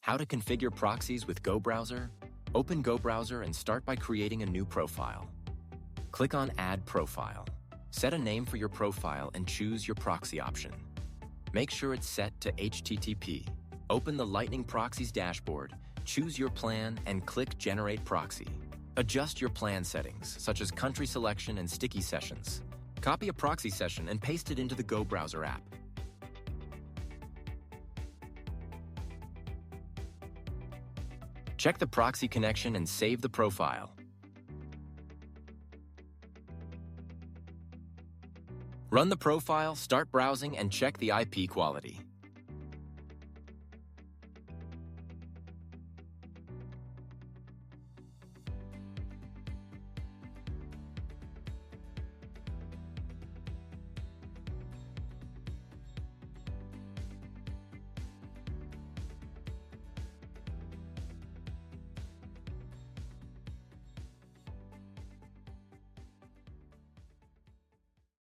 How to configure proxies with GoBrowser? Open GoBrowser and start by creating a new profile. Click on Add Profile. Set a name for your profile and choose your proxy option. Make sure it's set to HTTP. Open the Lightning Proxies dashboard, choose your plan, and click Generate Proxy. Adjust your plan settings, such as country selection and sticky sessions. Copy a proxy session and paste it into the GoBrowser app. Check the proxy connection and save the profile. Run the profile, start browsing, and check the IP quality.